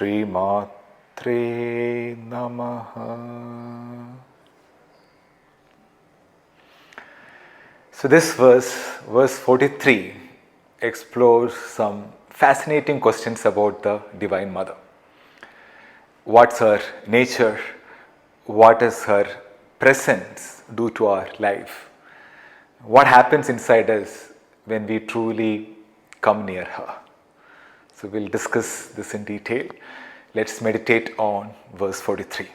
Shrimatre Namaha. So this verse 43, explores some fascinating questions about the Divine Mother. What's her nature? What does her presence do to our life? What happens inside us when we truly come near her? So we'll discuss this in detail. Let's meditate on verse 43.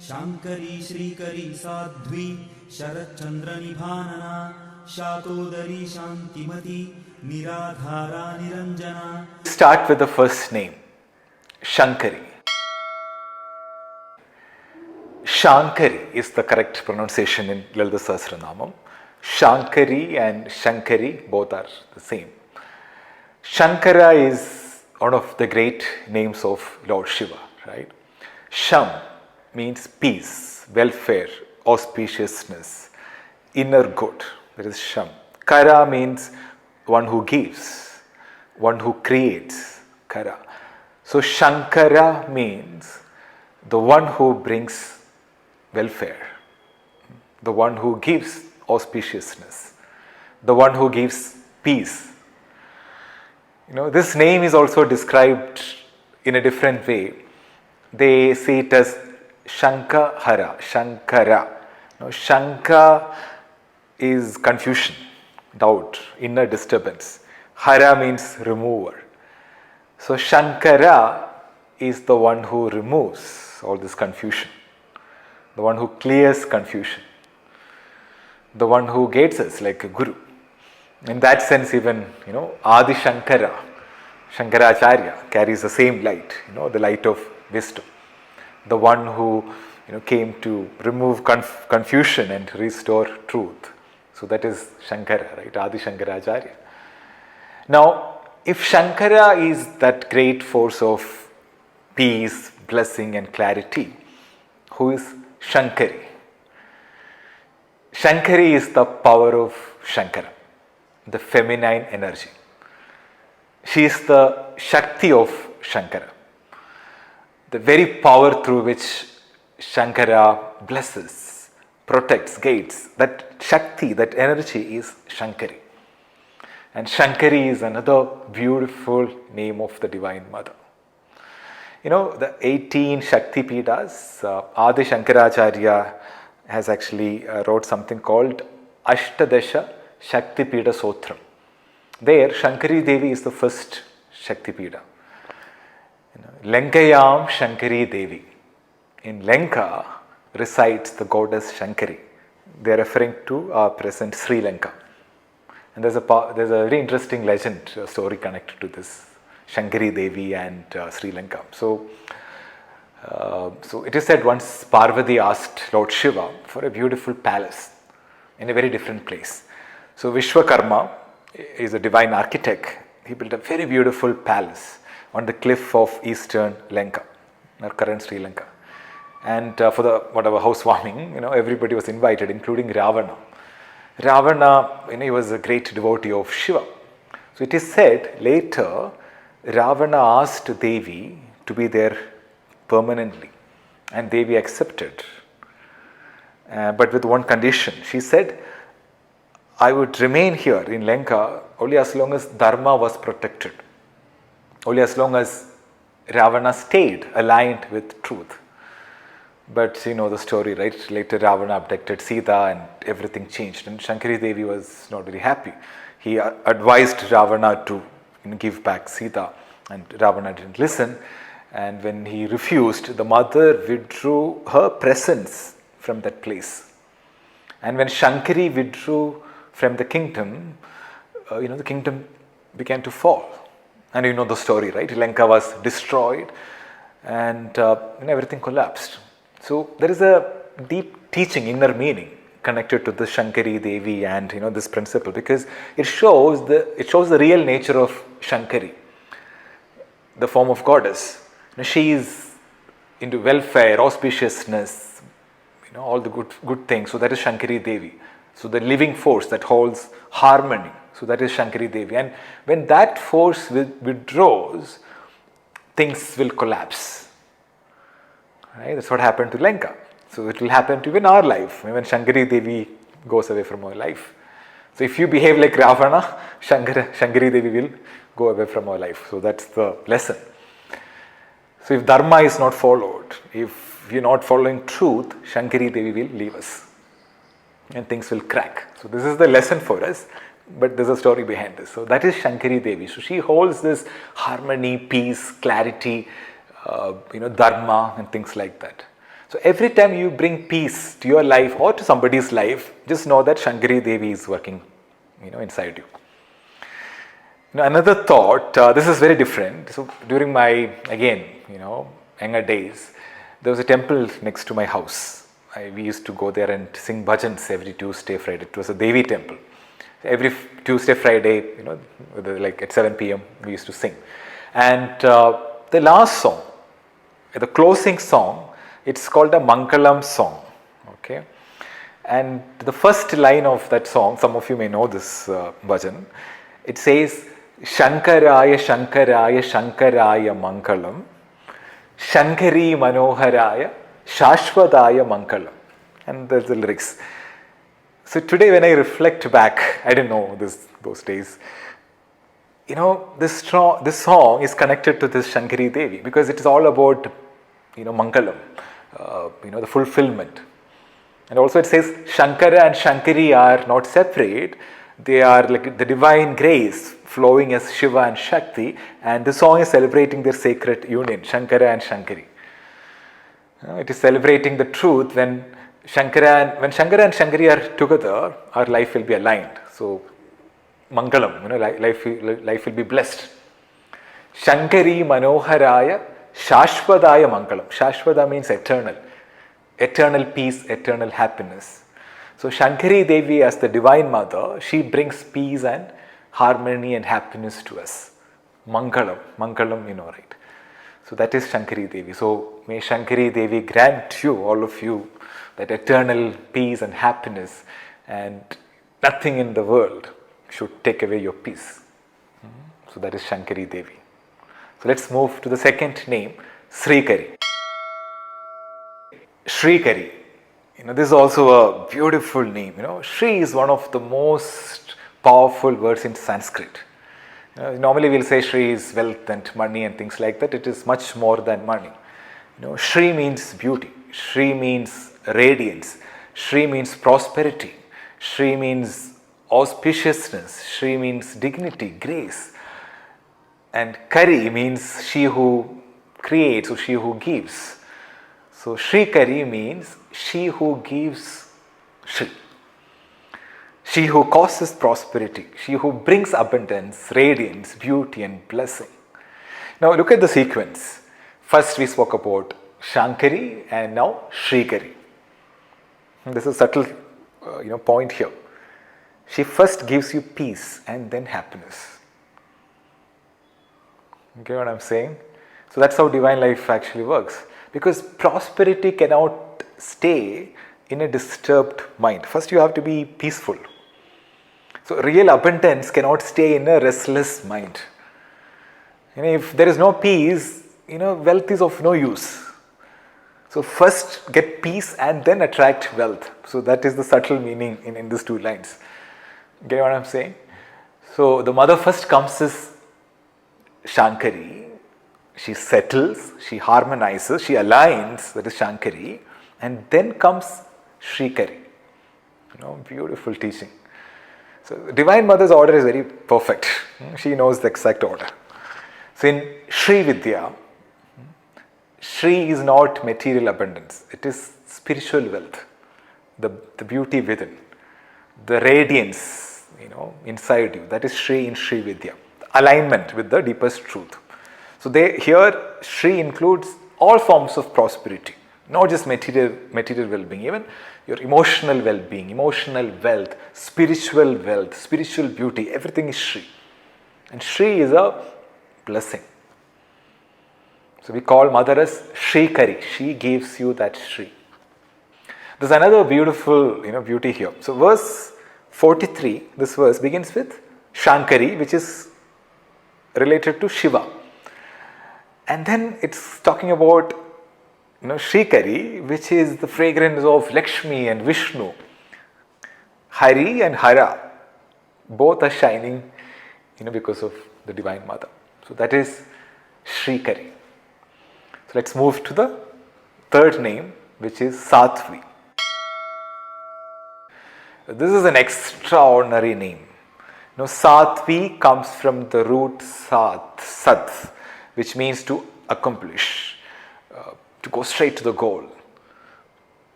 Shankari, Śrikari, Sādhvī, Śaraccandranibhānana, Sātodarī, Shantimathi, nirādhārā, nirañjanā. Start with the first name, Shankari. Shāṅkarī is the correct pronunciation in Lalitha Sahasranamam. Shankari and Shankari both are the same. Shankara is one of the great names of Lord Shiva, right? Sham means peace, welfare, auspiciousness, inner good. That is Sham. Kara means one who gives, one who creates. Kara. So Shankara means the one who brings welfare, the one who gives auspiciousness, the one who gives peace. This name is also described in a different way. They say it as Shankara, Shankara. Shanka is confusion, doubt, inner disturbance. Hara means remover. So Shankara is the one who removes all this confusion, the one who clears confusion, the one who guides us like a guru. In that sense, even Adi Shankara, Shankaracharya carries the same light, the light of wisdom, the one who came to remove confusion and restore truth. So that is Shankara, right? Adi Shankaracharya. Now, if Shankara is that great force of peace, blessing and clarity, who is Shankari? Shankari is the power of Shankara, the feminine energy. She is the Shakti of Shankara, the very power through which Shankara blesses, protects, guides. That Shakti, that energy is Shankari. And Shankari is another beautiful name of the Divine Mother. The 18 Shakti Peethas, Adi Shankaracharya has actually wrote something called Ashtadasha Shakti Peetha Sotram. There, Shankari Devi is the first Shakti Peetha. Lankayam Shankari Devi. In Lanka resides the goddess Shankari. They are referring to our present Sri Lanka. And there's a very interesting legend, story connected to this Shankari Devi and Sri Lanka. So it is said once Parvati asked Lord Shiva for a beautiful palace in a very different place. So Vishwakarma is a divine architect. He built a very beautiful palace on the cliff of eastern Lanka, our current Sri Lanka. And for the housewarming, everybody was invited, including Ravana. Ravana, he was a great devotee of Shiva. So it is said later, Ravana asked Devi to be there permanently, and Devi accepted. But with one condition. She said, I would remain here in Lanka only as long as Dharma was protected, only as long as Ravana stayed aligned with truth. But you know the story, right? Later Ravana abducted Sita and everything changed, and Shankari Devi was not very happy. He advised Ravana to give back Sita, and Ravana didn't listen. And when he refused, the mother withdrew her presence from that place. And when Shankari withdrew from the kingdom, the kingdom began to fall. And you know the story, right? Lanka was destroyed, and everything collapsed. So there is a deep teaching, inner meaning connected to the Shankari Devi and this principle, because it shows the real nature of Shankari, the form of goddess. She is into welfare, auspiciousness, all the good things. So that is Shankari Devi. So the living force that holds harmony. So that is Shankari Devi. And when that force withdraws, things will collapse. Right? That's what happened to Lanka. So it will happen to even our life when Shankari Devi goes away from our life. So if you behave like Ravana, Shankari Devi will go away from our life. So that's the lesson. So if dharma is not followed, if you're not following truth, Shankari Devi will leave us and things will crack. So this is the lesson for us, but there's a story behind this. So that is Shankari Devi. So she holds this harmony, peace, clarity, dharma and things like that. So every time you bring peace to your life or to somebody's life, just know that Shankari Devi is working, inside you. Another thought, this is very different. So during my, younger days, there was a temple next to my house. We used to go there and sing bhajans every Tuesday, Friday. It was a Devi temple. Every Tuesday, Friday, like at 7 p.m. we used to sing. And the last song, the closing song, it's called a Mangalam song. Okay, and the first line of that song, some of you may know this bhajan. It says, Shankarāya Shankarāya Shankarāya Mangalam, Śrīkarī Manoharāya Shāshvadāya Mangalam. And there's the lyrics. So today when I reflect back, I didn't know those days. This song is connected to this Shankari Devi because it is all about, Mangalam, the fulfillment. And also it says Shankara and Shankari are not separate. They are like the divine grace flowing as Shiva and Shakti, and the song is celebrating their sacred union, Shankara and Shankari. It is celebrating the truth when Shankara and Shankari are together, our life will be aligned. So Mangalam, life will be blessed. Shankari Manoharāya Shashvadāya Mangalam. Shashvada means eternal peace, eternal happiness. So Shankari Devi as the Divine Mother, she brings peace and harmony and happiness to us. Mangalam, right. So that is Shankari Devi. So may Shankari Devi grant you, all of you, that eternal peace and happiness, and nothing in the world should take away your peace. So that is Shankari Devi. So let's move to the second name, Śrīkarī. Śrīkarī. This is also a beautiful name. Shri is one of the most powerful words in Sanskrit. Normally we'll say Shri is wealth and money and things like that. It is much more than money. Shri means beauty. Shri means radiance. Shri means prosperity. Shri means auspiciousness. Shri means dignity, grace. And Kari means she who creates or she who gives. So Śrīkarī means she who gives Shri. She who causes prosperity. She who brings abundance, radiance, beauty and blessing. Now look at the sequence. First we spoke about Shāṅkarī and now Śrīkarī. This is a subtle point here. She first gives you peace and then happiness. Okay, what I'm saying? So that's how divine life actually works. Because prosperity cannot stay in a disturbed mind. First you have to be peaceful. So real abundance cannot stay in a restless mind. If there is no peace, wealth is of no use. So first get peace and then attract wealth. So that is the subtle meaning in these two lines. Get what I'm saying? So the mother first comes as Shāṅkarī. She settles, she harmonizes, she aligns, that is Shāṅkarī. And then comes Śrīkarī. Beautiful teaching. So Divine Mother's order is very perfect. She knows the exact order. So in Shri Vidya, Shri is not material abundance. It is spiritual wealth. The beauty within. The radiance, inside you. That is Shri in Shri Vidya. Alignment with the deepest truth. So here Shri includes all forms of prosperity, not just material well-being, even your emotional well-being, emotional wealth, spiritual beauty, everything is Shri. And Shri is a blessing. So we call Mother as Śrīkarī. She gives you that Shri. There's another beautiful beauty here. So verse 43, this verse begins with Shāṅkarī, which is related to Shiva. And then it's talking about Śrīkarī, which is the fragrance of Lakshmi and Vishnu. Hari and Hara, both are shining because of the Divine Mother. So that is Śrīkarī. So let's move to the third name, which is Sādhvī. This is an extraordinary name. Sādhvī comes from the root Sat, which means to accomplish, to go straight to the goal.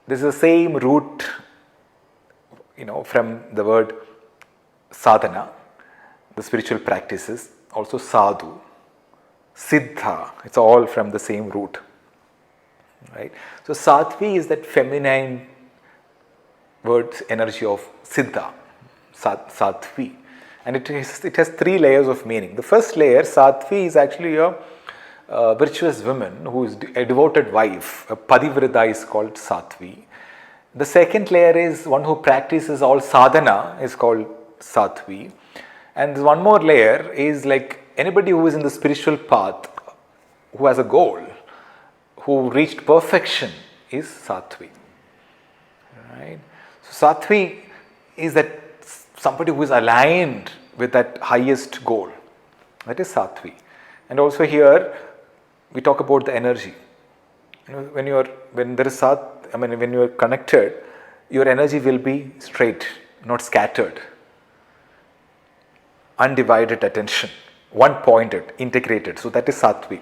This is the same root, from the word sadhana, the spiritual practices, also sadhu, siddha, it's all from the same root. Right? So Sādhvī is that feminine word energy of siddha, Sādhvī. And it has three layers of meaning. The first layer, Sādhvī, is actually a virtuous woman who is a devoted wife. A padivrata is called Sādhvī. The second layer is one who practices all sadhana is called Sādhvī. And one more layer is like anybody who is in the spiritual path, who has a goal, who reached perfection, is Sādhvī. Right? So Sādhvī is that somebody who is aligned with that highest goal. That is Sādhvī. And also here we talk about the energy. When you are connected, your energy will be straight, not scattered. Undivided attention, one-pointed, integrated. So that is Sādhvī.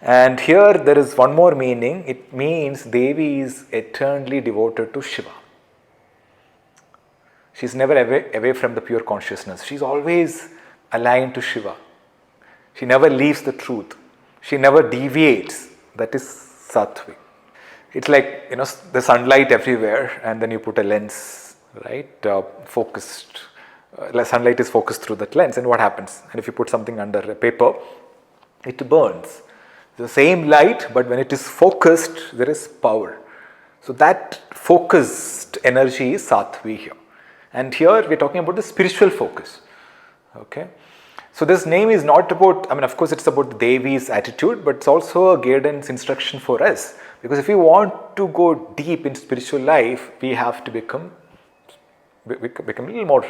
And here there is one more meaning. It means Devi is eternally devoted to Shiva. She's never away from the pure consciousness. She's always aligned to Shiva. She never leaves the truth. She never deviates. That is Sādhvī. It's like, the sunlight everywhere, and then you put a lens, right? Focused. Sunlight is focused through that lens, and what happens? And if you put something under a paper, it burns. The same light, but when it is focused, there is power. So that focused energy is Sādhvī here. And here we're talking about the spiritual focus. Okay. So this name is not about, of course it's about Devi's attitude, but it's also a guidance instruction for us. Because if we want to go deep in spiritual life, we have to become a little more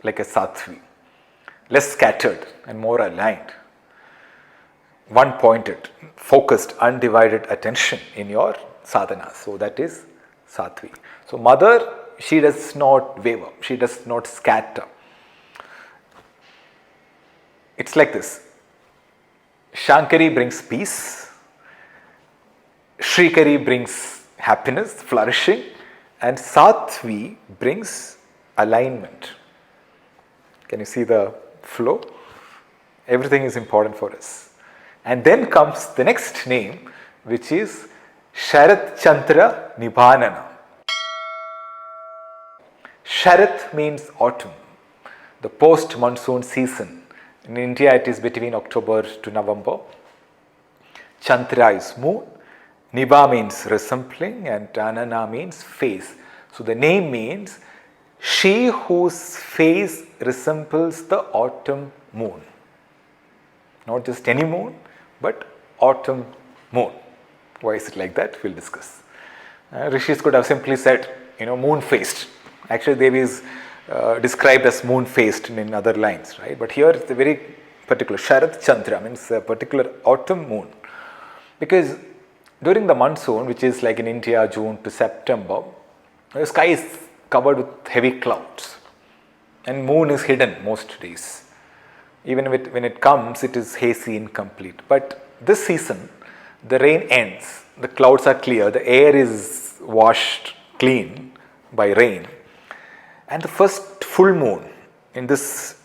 like a Sādhvī. Less scattered and more aligned. One-pointed, focused, undivided attention in your sadhana. So that is Sādhvī. So mother, she does not waver. She does not scatter. It's like this. Shankari brings peace. Śrīkarī brings happiness, flourishing. And Sādhvī brings alignment. Can you see the flow? Everything is important for us. And then comes the next name, which is Śarathchandranibhānana. Sharath means autumn, the post-monsoon season. In India, it is between October to November. Chandra is moon. Nibha means resembling, and Anana means face. So the name means she whose face resembles the autumn moon. Not just any moon, but autumn moon. Why is it like that? We'll discuss. Rishis could have simply said, moon-faced. Actually, Devi is described as moon-faced in other lines, right? But here it's a very particular. Sharathchandra means a particular autumn moon. Because during the monsoon, which is like in India, June to September, the sky is covered with heavy clouds. And moon is hidden most days. Even when it comes, it is hazy, incomplete. But this season, the rain ends. The clouds are clear. The air is washed clean by rain. And the first full moon in this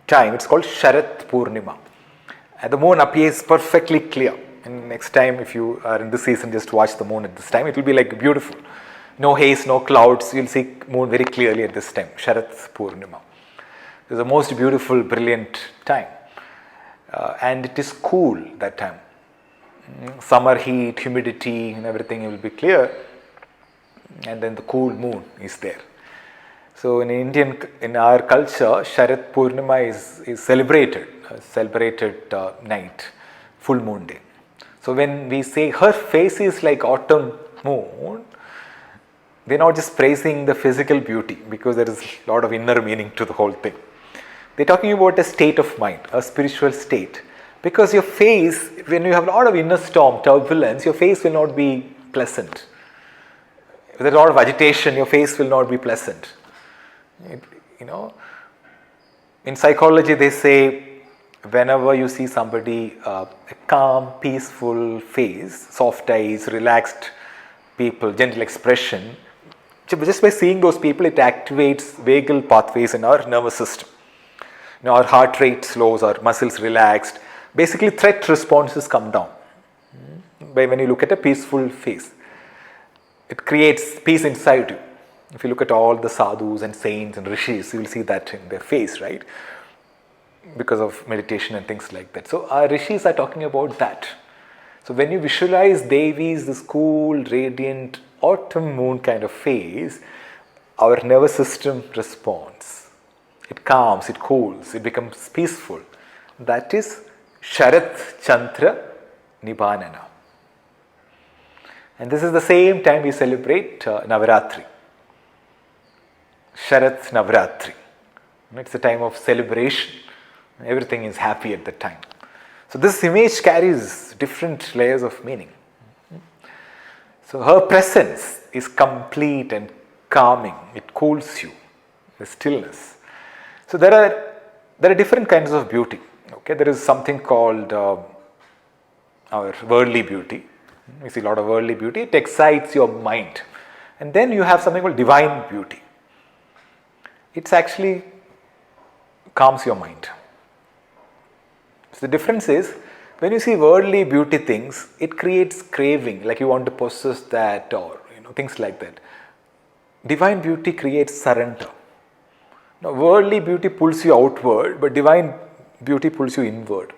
time, it's called Sharath Purnima. And the moon appears perfectly clear. And next time, if you are in this season, just watch the moon at this time. It will be like beautiful. No haze, no clouds. You'll see moon very clearly at this time. Sharath Purnima. It's the most beautiful, brilliant time. And it is cool that time. Summer heat, humidity, and everything will be clear. And then the cool moon is there. So in our culture, Sharath Purnima is celebrated. celebrated night, full moon day. So when we say her face is like autumn moon, they're not just praising the physical beauty, because there is a lot of inner meaning to the whole thing. They're talking about a state of mind, a spiritual state. Because your face, when you have a lot of inner storm, turbulence, your face will not be pleasant. If there's a lot of agitation, your face will not be pleasant. In psychology they say, whenever you see somebody, a calm, peaceful face, soft eyes, relaxed people, gentle expression, just by seeing those people, it activates vagal pathways in our nervous system. Our heart rate slows, our muscles relaxed. Basically, threat responses come down. By when you look at a peaceful face, it creates peace inside you. If you look at all the sadhus and saints and rishis, you will see that in their face, right? Because of meditation and things like that. So our rishis are talking about that. So when you visualize Devi's this cool, radiant, autumn moon kind of face, our nervous system responds. It calms, it cools, it becomes peaceful. That is Sharathchandranibhanana. And this is the same time we celebrate Navaratri. Sharath Navaratri. It's a time of celebration. Everything is happy at the time. So this image carries different layers of meaning. So her presence is complete and calming. It cools you. The stillness. So there are different kinds of beauty. Okay, there is something called our worldly beauty. You see a lot of worldly beauty. It excites your mind. And then you have something called divine beauty. It actually calms your mind. So the difference is, when you see worldly beauty things, it creates craving, like you want to possess that, or things like that. Divine beauty creates surrender. Now, worldly beauty pulls you outward, but divine beauty pulls you inward.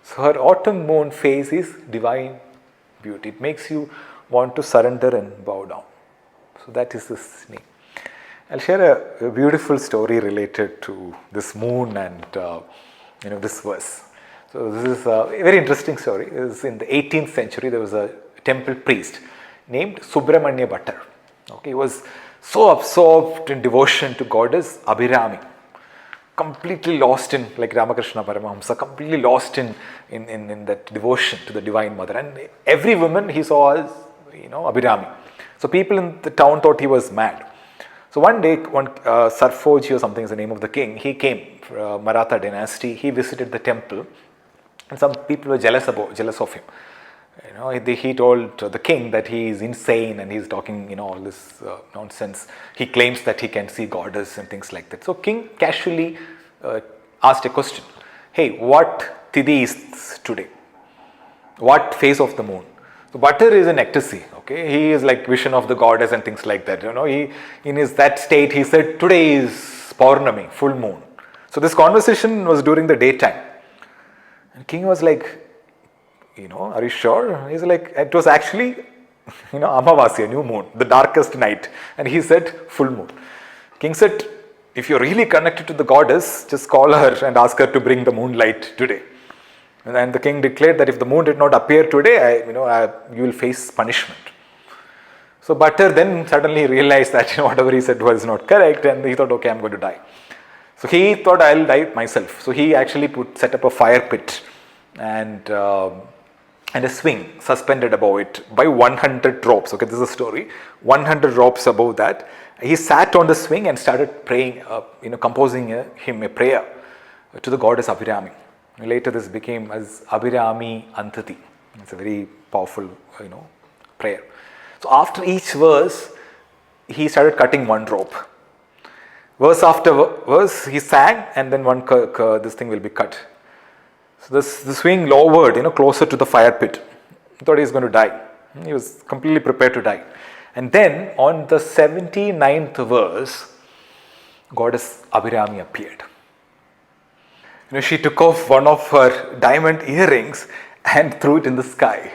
So her autumn moon face is divine beauty. It makes you want to surrender and bow down. So that is this name. I'll share a beautiful story related to this moon and this verse. So this is a very interesting story. It was in the 18th century. There was a temple priest named Subramanya Bhattar. Okay, he was so absorbed in devotion to goddess Abhirami, completely lost in, like Ramakrishna Paramahamsa, completely lost in that devotion to the Divine Mother. And every woman he saw as, Abhirami. So people in the town thought he was mad. So one day, Sarfoji or something is the name of the king, he came from Maratha dynasty, he visited the temple, and some people were jealous of him. He told the king that he is insane and he is talking, all this nonsense. He claims that he can see goddess and things like that. So king casually asked a question. Hey, what Tithi is today? What phase of the moon? So Bhattar is in ecstasy. Okay, he is like vision of the goddess and things like that. He in that state he said today is Paurnami, full moon. So this conversation was during the daytime. And king was like, are you sure? He's like, it was actually, Amavasya, new moon, the darkest night. And he said, full moon. King said, if you're really connected to the goddess, just call her and ask her to bring the moonlight today. And then the king declared that if the moon did not appear today, you will face punishment. So Bhattar then suddenly realized that whatever he said was not correct, and he thought, okay, I'm going to die. So he thought, I'll die myself. So he actually set up a fire pit and a swing suspended above it by 100 ropes. Okay, this is a story. 100 ropes above that. He sat on the swing and started praying, composing him a prayer to the goddess Abhirami. Later this became as Abhirami Antati. It's a very powerful, prayer. So after each verse, he started cutting one rope. Verse after verse, he sang, and then this thing will be cut. So the swing lowered, closer to the fire pit. He thought he was going to die. He was completely prepared to die. And then on the 79th verse, goddess Abhirami appeared. She took off one of her diamond earrings and threw it in the sky.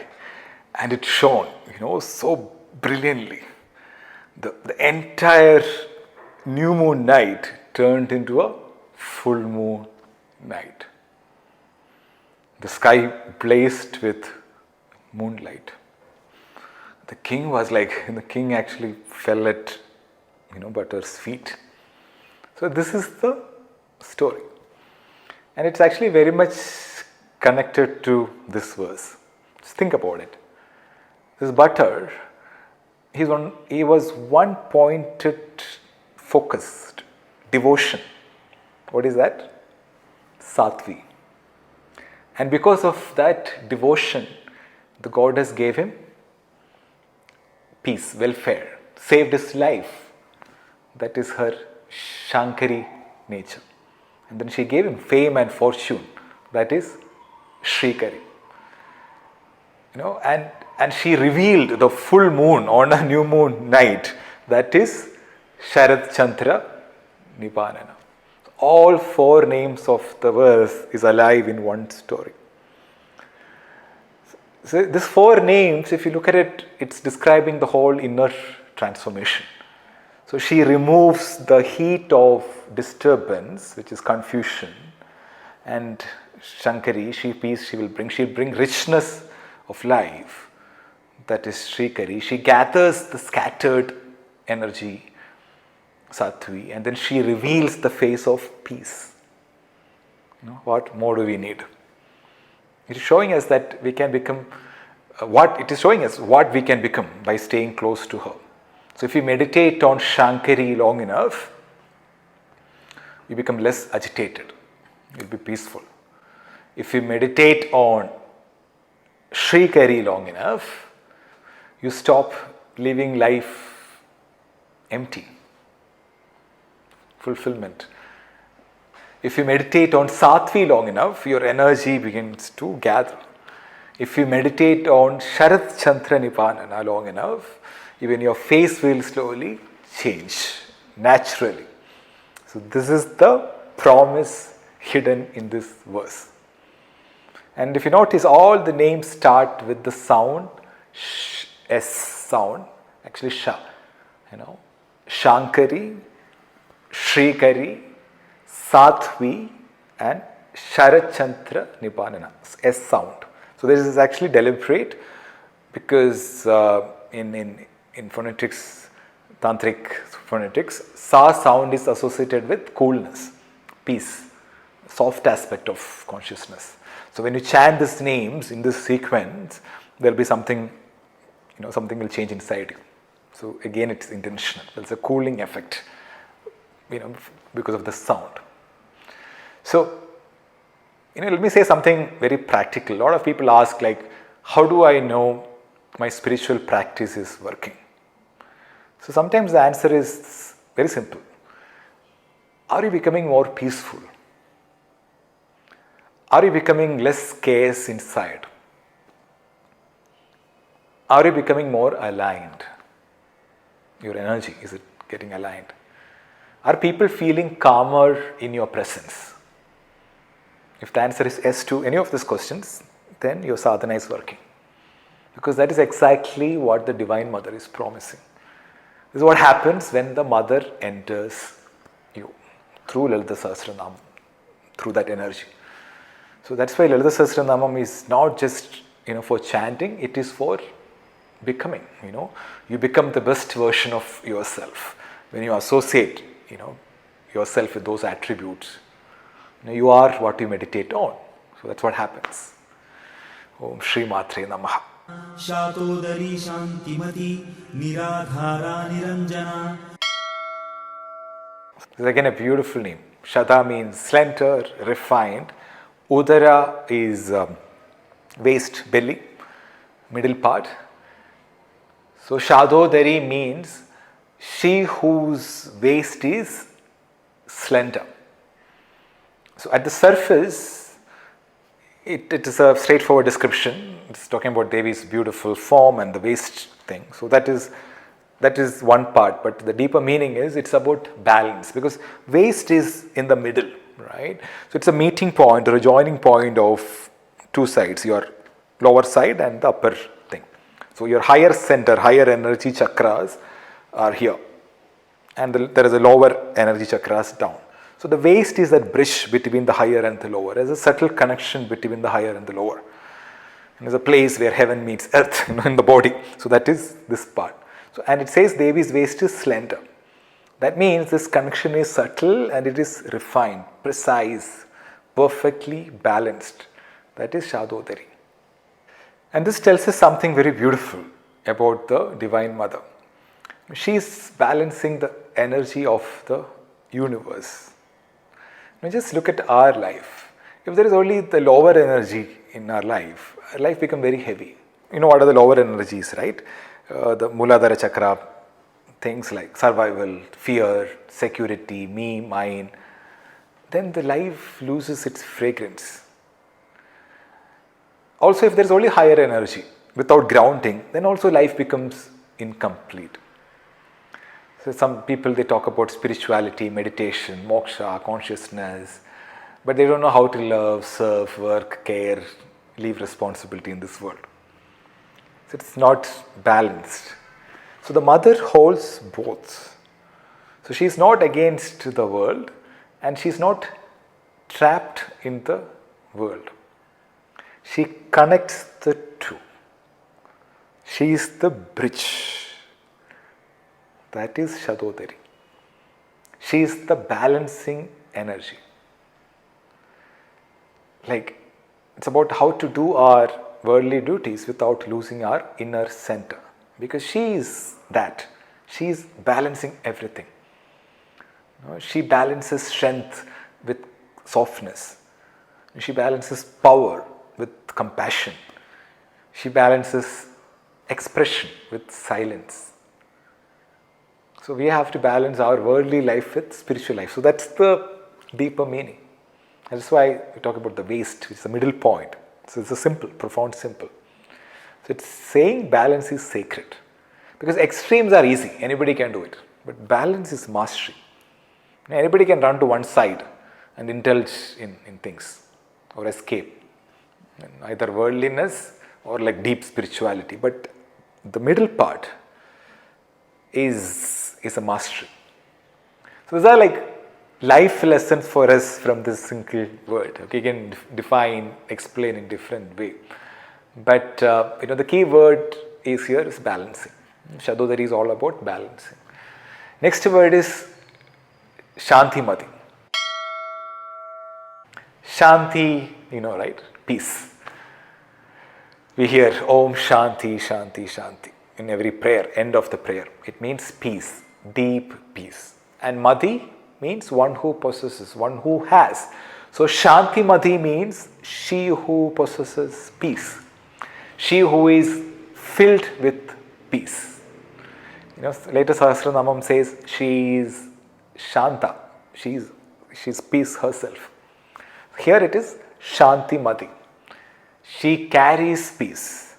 And it shone, so brilliantly. The entire new moon night turned into a full moon night. The sky blazed with moonlight. The king was like, the king actually fell at, Butter's feet. So this is the story. And it's actually very much connected to this verse. Just think about it. This Butter, he was one pointed, focused devotion. What is that? Sādhvī. And because of that devotion, the goddess gave him peace, welfare, saved his life. That is her Shankari nature. And then she gave him fame and fortune. That is Śrīkarī. And she revealed the full moon on a new moon night. That is Sharathchandranibhānana. All four names of the verse is alive in one story. So these four names, if you look at it, it's describing the whole inner transformation. So she removes the heat of disturbance, which is confusion, and Shankari, she'll bring richness of life. That is Śrīkarī. She gathers the scattered energy, Sādhvī, and then she reveals the face of peace. What more do we need? It is showing us that we can become what we can become by staying close to her. So if you meditate on Shankari long enough, you become less agitated. You'll be peaceful. If you meditate on Śrīkarī long enough, you stop living life empty. Fulfillment. If you meditate on Sādhvī long enough, your energy begins to gather. If you meditate on Sharathchandranibhānana long enough, even your face will slowly change naturally. So this is the promise hidden in this verse. And if you notice, all the names start with the sound S sound, actually Sha. Shankari, Śrīkarī, Sādhvī, and Śaracandranibhanana, S sound. So this is actually deliberate because in phonetics, tantric phonetics, Sa sound is associated with coolness, peace, soft aspect of consciousness. So when you chant these names in this sequence, there will be something, something will change inside you. So again, it's intentional. There's a cooling effect, because of the sound. So, let me say something very practical. A lot of people ask, how do I know my spiritual practice is working? So sometimes the answer is very simple. Are you becoming more peaceful? Are you becoming less chaos inside? Are you becoming more aligned? Your energy, is it getting aligned? Are people feeling calmer in your presence? If the answer is yes to any of these questions, then your sadhana is working. Because that is exactly what the Divine Mother is promising. This is what happens when the Mother enters you through Lalitha Sahasranamam, through that energy. So that's why Lalitha Sahasranamam is not just for chanting, it is for becoming. You become the best version of yourself when you associate yourself with those attributes. You are what you meditate on. So that's what happens. Om Shri Matre Namaha. Sātodarī Shantimathi nirādhārā Niranjana. This is again a beautiful name. Shada means slender, refined. Udara is waist, belly, middle part. So Shadodari means she whose waist is slender. So at the surface, it is a straightforward description. It's talking about Devi's beautiful form and the waist thing. So that is one part. But the deeper meaning is it's about balance, because waist is in the middle, right? So it's a meeting point or a joining point of two sides, your lower side and the upper thing. So your higher center, higher energy chakras are here, and there is a lower energy chakras down. So the waist is that bridge between the higher and the lower. There's a subtle connection between the higher and the lower. And there's a place where heaven meets earth, in the body. So that is this part. So, and it says Devi's waist is slender. That means this connection is subtle and it is refined, precise, perfectly balanced. That is Shadodari. And this tells us something very beautiful about the Divine Mother. She is balancing the energy of the universe. Now just look at our life. If there is only the lower energy in our life becomes very heavy. You know what are the lower energies, right? The Muladhara Chakra, things like survival, fear, security, me, mine. Then the life loses its fragrance. Also, if there is only higher energy without grounding, then also life becomes incomplete. So some people, they talk about spirituality, meditation, moksha, consciousness, but they don't know how to love, serve, work, care, live responsibility in this world. So it's not balanced. So the mother holds both. So she is not against the world and she is not trapped in the world. She connects the two. She is the bridge. That is Shadodari. She is the balancing energy. Like, it's about how to do our worldly duties without losing our inner center. Because she is that. She is balancing everything. She balances strength with softness. She balances power with compassion. She balances expression with silence. So we have to balance our worldly life with spiritual life. So that's the deeper meaning. That's why we talk about the waist, which is the middle point. So it's a simple, profound simple. So it's saying balance is sacred. Because extremes are easy, anybody can do it. But balance is mastery. Anybody can run to one side and indulge in things or escape. Either worldliness or like deep spirituality. But the middle part is a mastery. So these are like life lessons for us from this single word. Okay, you can define, explain in different way. But the key word is here is balancing. Shadodari is all about balancing. Next word is Shantimathi. Shanti, right? Peace. We hear Om Shanti, Shanti, Shanti in every prayer, end of the prayer. It means peace, deep peace. And Madhi means one who possesses, one who has. So Shantimathi means she who possesses peace. She who is filled with peace. Lalitha Sahasranamam says she is Shanta. She's peace herself. Here it is Shantimathi. She carries peace.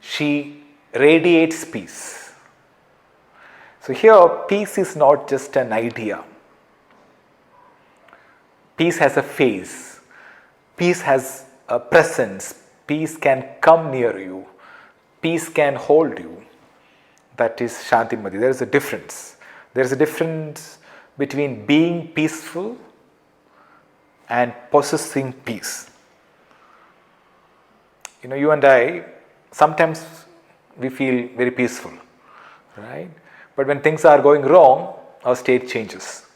She radiates peace. So here peace is not just an idea. Peace has a face. Peace has a presence. Peace can come near you. Peace can hold you. That is Shantimathi. There is a difference. There is a difference between being peaceful and possessing peace. You and I, sometimes we feel very peaceful, right? But when things are going wrong, our state changes.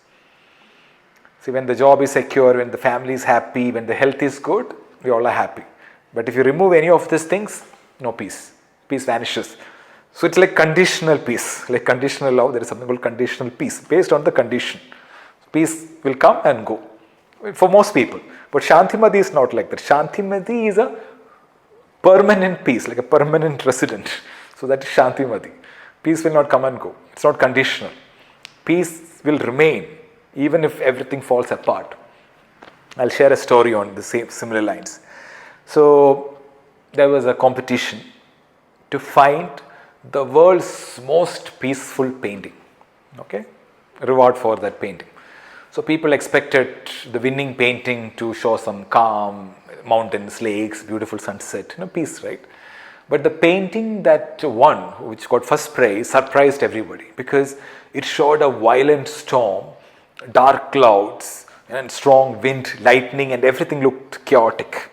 See, when the job is secure, when the family is happy, when the health is good, we all are happy. But if you remove any of these things, no peace. Peace vanishes. So it's like conditional peace, like conditional love. There is something called conditional peace, based on the condition. Peace will come and go for most people. But Shantimathi is not like that. Shantimathi is a permanent peace, like a permanent resident. So that is Shantimathi. Peace will not come and go. It's not conditional. Peace will remain even if everything falls apart. I'll share a story on the similar lines. So there was a competition to find the world's most peaceful painting. Okay? Reward for that painting. So people expected the winning painting to show some calm, mountains, lakes, beautiful sunset, peace, right? But the painting that won, which got first prize, surprised everybody because it showed a violent storm, dark clouds, and strong wind, lightning, and everything looked chaotic.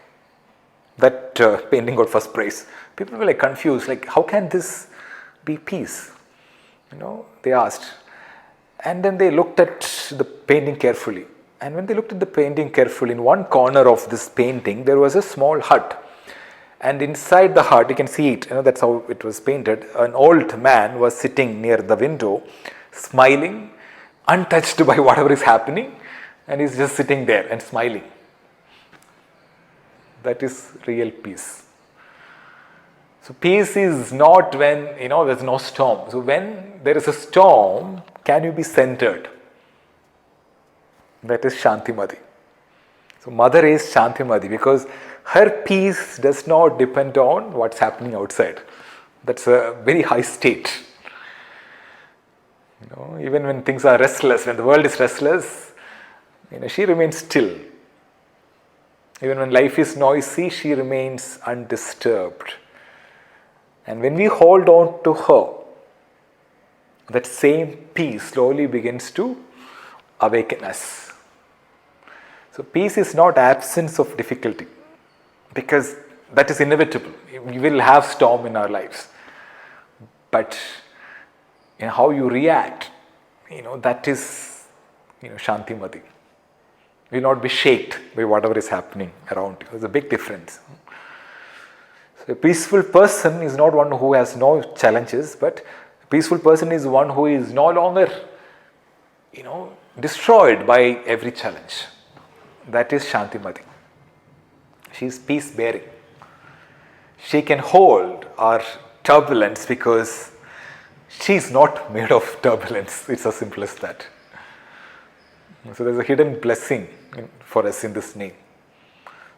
That painting got first prize. People were like confused, like how can this be peace? They asked. And then they looked at the painting carefully. And when they looked at the painting carefully, in one corner of this painting, there was a small hut. And inside the hut, you can see it, that's how it was painted. An old man was sitting near the window, smiling, untouched by whatever is happening. And he's just sitting there and smiling. That is real peace. So peace is not when, there's no storm. So when there is a storm, can you be centered? That is Shantimathi. So mother is Shantimathi because her peace does not depend on what's happening outside. That's a very high state. Even when things are restless, when the world is restless, she remains still. Even when life is noisy, she remains undisturbed. And when we hold on to her, that same peace slowly begins to awaken us. So peace is not absence of difficulty, because that is inevitable. We will have storm in our lives. But how you react, that is, Shantimathi. You will not be shaken by whatever is happening around you. There's a big difference. So a peaceful person is not one who has no challenges, but a peaceful person is one who is no longer, destroyed by every challenge. That is Shantimathi. She is peace-bearing. She can hold our turbulence because she is not made of turbulence. It's as simple as that. So there's a hidden blessing for us in this name.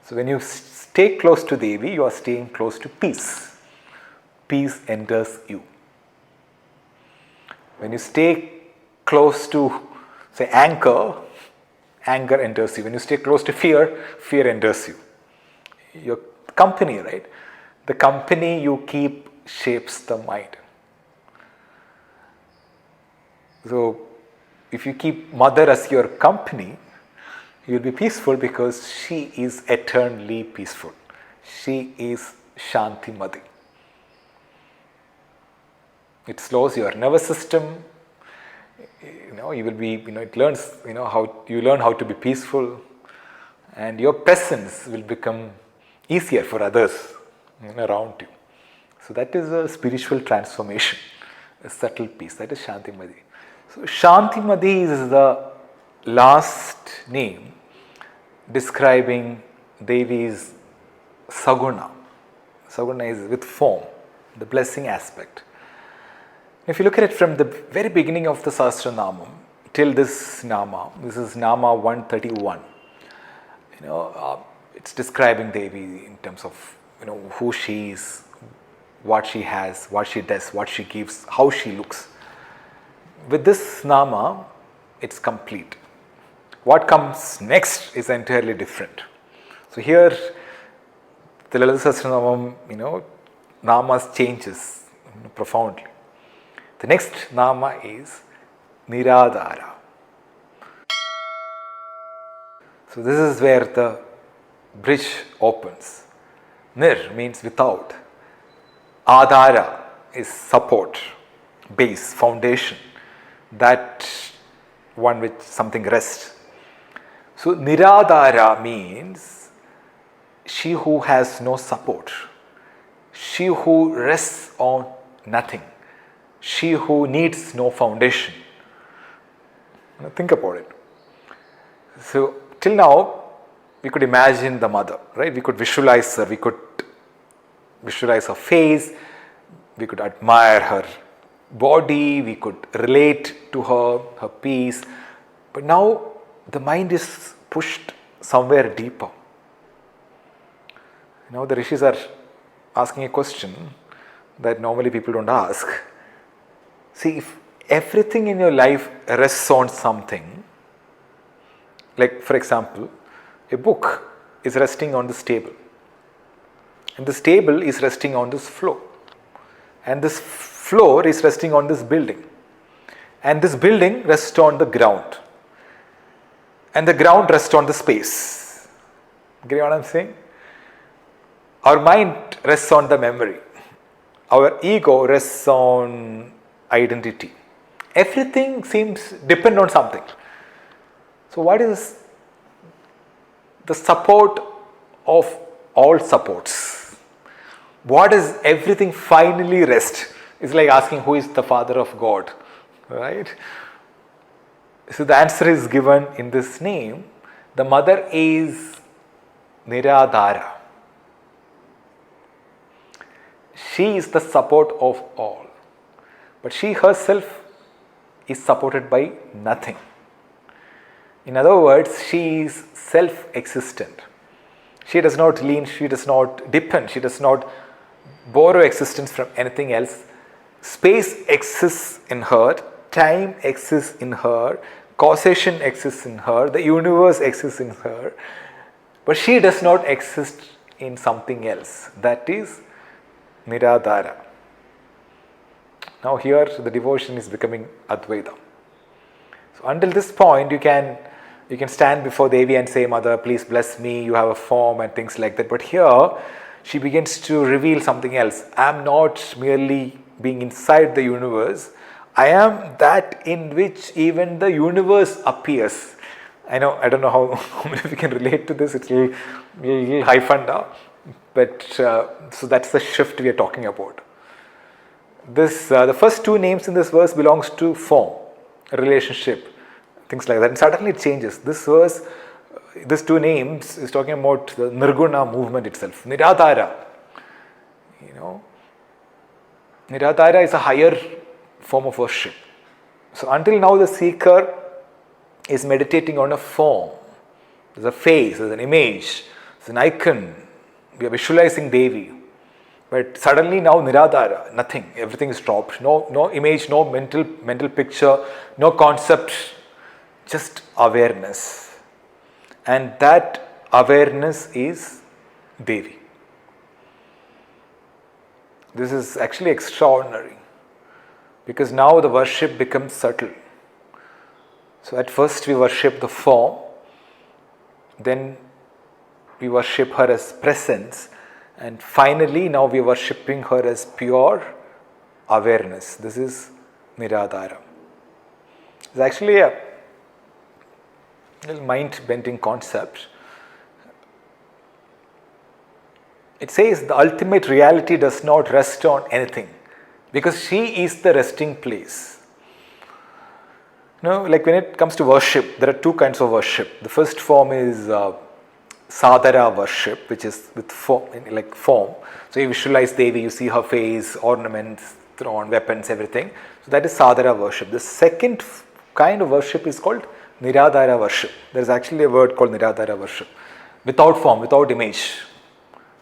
So when you stay close to Devi, you are staying close to peace. Peace enters you. When you stay close to, say, anger enters you. When you stay close to fear enters you. Your company, right? The company you keep shapes the mind. So if you keep mother as your company, you will be peaceful because she is eternally peaceful. She is Shantimathi. It slows your nervous system. You will be, it learns, how you learn how to be peaceful, and your presence will become easier for others around you. So that is a spiritual transformation, a subtle peace. That is Shantimathi. So Shantimathi is the last name describing Devi's Saguna. Saguna is with form, the blessing aspect. If you look at it from the very beginning of the Sahasranamam till this Nama, this is Nama 131. It's describing Devi in terms of who she is, what she has, what she does, what she gives, how she looks. With this Nama, it's complete. What comes next is entirely different. So here, the Lalitha Sahasranamam, Namas changes profoundly. The next Nama is nirādhārā. So this is where the bridge opens. Nir means without. Ādhāra is support, base, foundation. That one which something rests. So nirādhārā means she who has no support. She who rests on nothing. She who needs no foundation. Think about it. So till now, we could imagine the mother, right? We could visualize her. We could visualize her face. We could admire her body. We could relate to her peace. But now the mind is pushed somewhere deeper. Now the rishis are asking a question that normally people don't ask. See, if everything in your life rests on something, like for example, a book is resting on this table, and this table is resting on this floor, and this floor is resting on this building, and this building rests on the ground. and the ground rests on the space. Get what I'm saying? Our mind rests on the memory. Our ego rests on identity. Everything seems depend on something. So what is the support of all supports? What is everything finally rest? It's like asking who is the father of God, right? So the answer is given in this name. The mother is nirādhārā. She is the support of all. But she herself is supported by nothing. In other words, she is self-existent. She does not lean, she does not depend, she does not borrow existence from anything else. Space exists in her, time exists in her, causation exists in her, the universe exists in her, but she does not exist in something else. That is nirādhārā. Now here the devotion is becoming Advaita. So until this point you can stand before Devi and say, Mother, please bless me, you have a form and things like that. But here she begins to reveal something else. I am not merely being inside the universe. I am that in which even the universe appears. I don't know how many of you can relate to this. It's a little hyphen now. But so that's the shift we are talking about. This the first two names in this verse belongs to form, relationship, things like that. And suddenly it changes. This verse, these two names is talking about the nirguna movement itself. Nirādhārā. Nirādhārā is a higher form of worship. So until now the seeker is meditating on a form. There's a face, there's an image, there's an icon. We are visualizing Devi. But suddenly now nirādhārā, nothing. Everything is dropped. No image, no mental picture, no concept, just awareness. And that awareness is Devi. This is actually extraordinary because now the worship becomes subtle. So at first we worship the form, then we worship her as presence, and finally now we are worshipping her as pure awareness. This is nirādhārā. It's actually a little mind-bending concept. It says the ultimate reality does not rest on anything because she is the resting place. Like when it comes to worship, there are two kinds of worship. The first form is Sādhara worship, which is with form, like form. So you visualize Devi, you see her face, ornaments, thrown weapons, everything. So that is Sādhara worship. The second kind of worship is called nirādhārā worship. There is actually a word called nirādhārā worship. Without form, without image.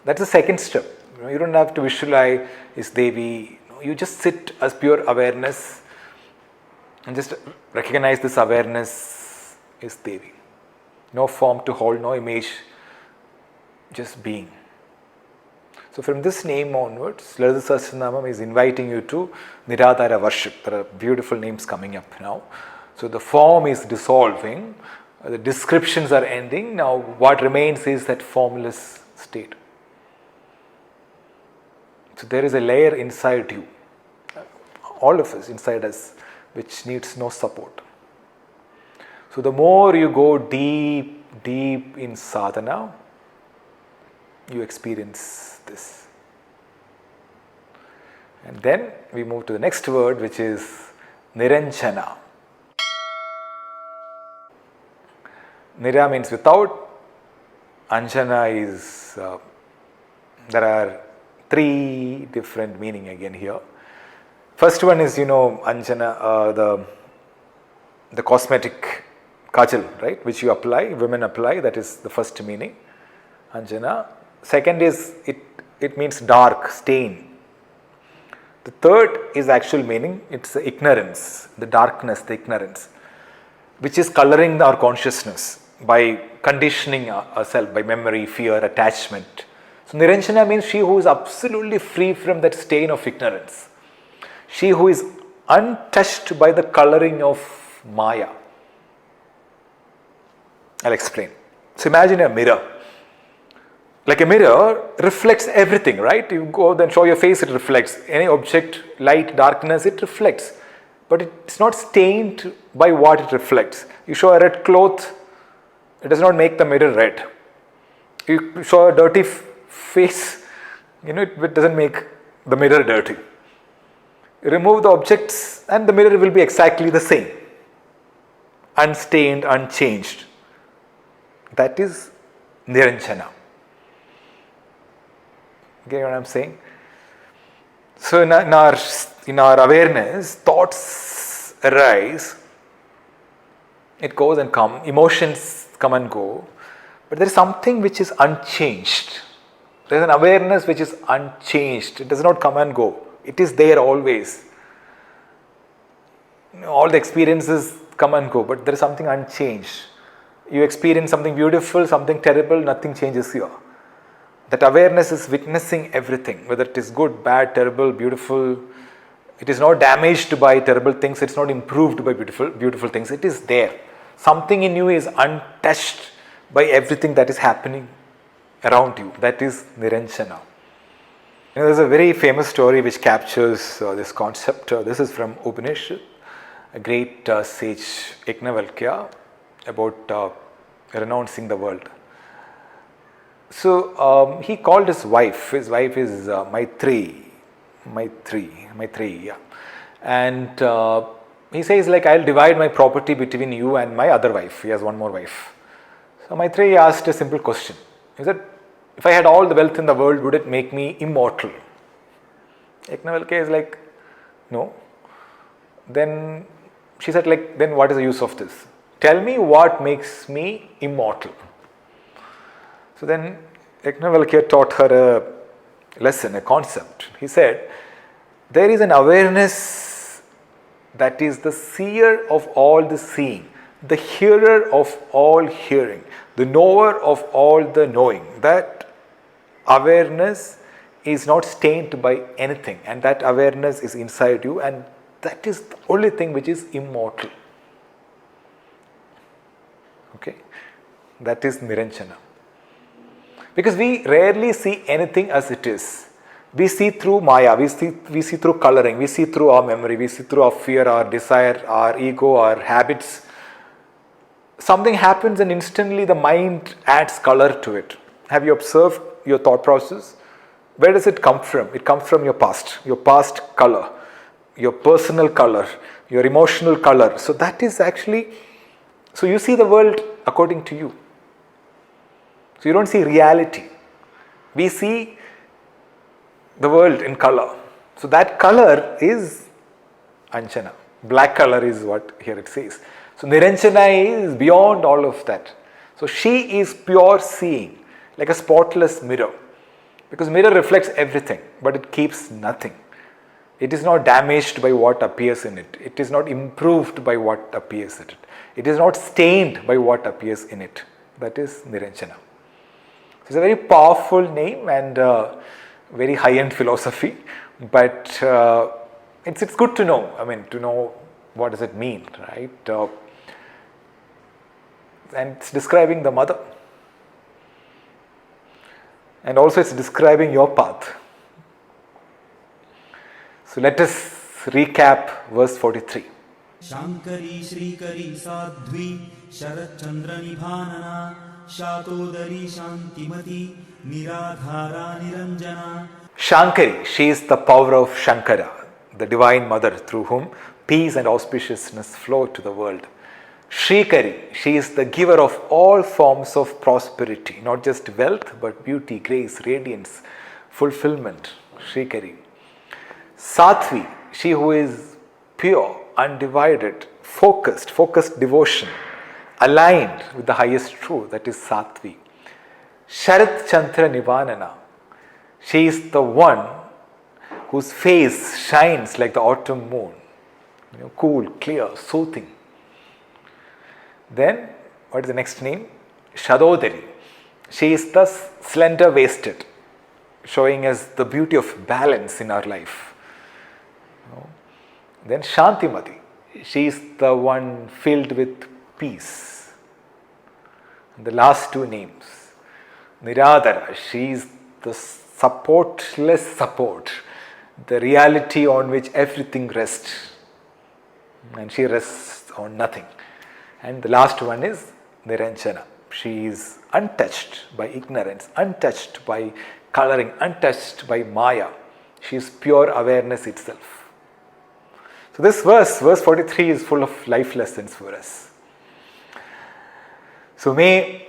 That's the second step. You don't have to visualize is Devi. You just sit as pure awareness and just recognize this awareness is Devi. No form to hold, no image, just being. So from this name onwards, Lalitha Sahasranamam is inviting you to nirādhārā worship. There are beautiful names coming up now. So the form is dissolving, the descriptions are ending. Now what remains is that formless state. So there is a layer inside you, all of us inside us, which needs no support. So the more you go deep in sadhana, you experience this. And then we move to the next word, which is niranjana. Nira means without, anjana is, there are three different meaning again here. First one is, anjana, the cosmetic kajal, right, which you apply, women apply, that is the first meaning, anjana. Second is, it means dark, stain. The third is actual meaning, it's ignorance, the darkness, the ignorance, which is coloring our consciousness by conditioning ourselves by memory, fear, attachment. So Niranjana means she who is absolutely free from that stain of ignorance. She who is untouched by the coloring of Maya. I'll explain. So imagine a mirror. Like a mirror reflects everything, right? You go then show your face, it reflects. Any object, light, darkness, it reflects. But it's not stained by what it reflects. You show a red cloth, it does not make the mirror red. You show a dirty face, it doesn't make the mirror dirty. You remove the objects and the mirror will be exactly the same. Unstained, unchanged. That is Niranjana. Get what I'm saying? So in our awareness, thoughts arise, it goes and comes, emotions come and go, but there is something which is unchanged. There is an awareness which is unchanged. It does not come and go. It is there always. All the experiences come and go, but there is something unchanged. You experience something beautiful, something terrible, nothing changes here. That awareness is witnessing everything, whether it is good, bad, terrible, beautiful. It is not damaged by terrible things, it's not improved by beautiful things. It is there. Something in you is untouched by everything that is happening around you. That is Niranjana. There's a very famous story which captures this concept. This is from Upanishad, a great sage, Yajnavalkya, about renouncing the world. So he called his wife. His wife is Maitreyi. Yeah. And he says, like, I'll divide my property between you and my other wife. He has one more wife. So Maitreyi asked a simple question. He said, if I had all the wealth in the world, would it make me immortal? Yajnavalkya is like, no. Then she said, like, then what is the use of this? Tell me what makes me immortal. So then Yajnavalkya taught her a lesson, a concept. He said, there is an awareness that is the seer of all the seeing, the hearer of all hearing, the knower of all the knowing. That awareness is not stained by anything, and that awareness is inside you, and that is the only thing which is immortal. Okay? That is Niranjana. Because we rarely see anything as it is. We see through Maya, we see through coloring, we see through our memory, we see through our fear, our desire, our ego, our habits. Something happens and instantly the mind adds color to it. Have you observed your thought process? Where does it come from? It comes from your past color, your personal color, your emotional color. So that is actually, so you see the world according to you. So you don't see reality. We see the world in color. So that color is Anjana. Black color is what here it says. So Niranjana is beyond all of that. So she is pure seeing, like a spotless mirror. Because mirror reflects everything, but it keeps nothing. It is not damaged by what appears in it. It is not improved by what appears in it. It is not stained by what appears in it. That is Niranjana. It's a very powerful name and very high-end philosophy, but it's good to know. I mean, to know what does it mean, right? And it's describing the mother. And also it's describing your path. So let us recap verse 43. Shankari, Śrīkarī, Sādhvī, Sharathchandranibhānana, Sātodarī, Shantimathi, nirādhārā, nirañjanā. Shāṅkarī, she is the power of Shankara, the divine mother through whom peace and auspiciousness flow to the world. Śrīkarī, she is the giver of all forms of prosperity, not just wealth, but beauty, grace, radiance, fulfillment. Śrīkarī. Sādhvī, she who is pure, undivided, focused devotion, aligned with the highest truth, that is Sādhvī. Sharathchandranibhanana, she is the one whose face shines like the autumn moon, cool, clear, soothing. Then, what is the next name? Shadodari. She is the slender waisted, showing us the beauty of balance in our life. Then Shantimathi. She is the one filled with peace. And the last two names, Niradhara, she is the supportless support, the reality on which everything rests. And she rests on nothing. And the last one is Niranjana. She is untouched by ignorance, untouched by coloring, untouched by Maya. She is pure awareness itself. So this verse 43, is full of life lessons for us. So may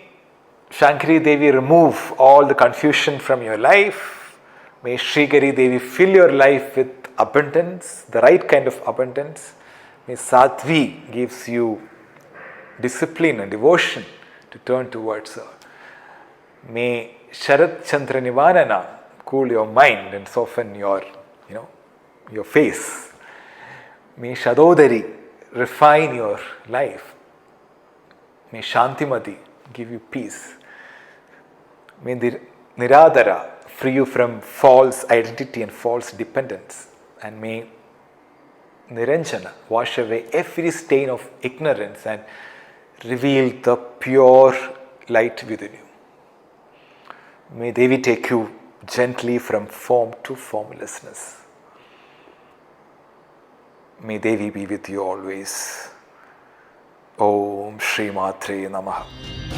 Shankari Devi remove all the confusion from your life. May Śrīkarī Devi fill your life with abundance, the right kind of abundance. May Sādhvī gives you discipline and devotion to turn towards her. May Sharathchandranibhanana cool your mind and soften your face. May Shadodari refine your life. May Shantimathi give you peace. May the nirādhārā free you from false identity and false dependence. And may Niranjana wash away every stain of ignorance and reveal the pure light within you. May Devi take you gently from form to formlessness. May Devi be with you always. Om Shri Matre Namaha.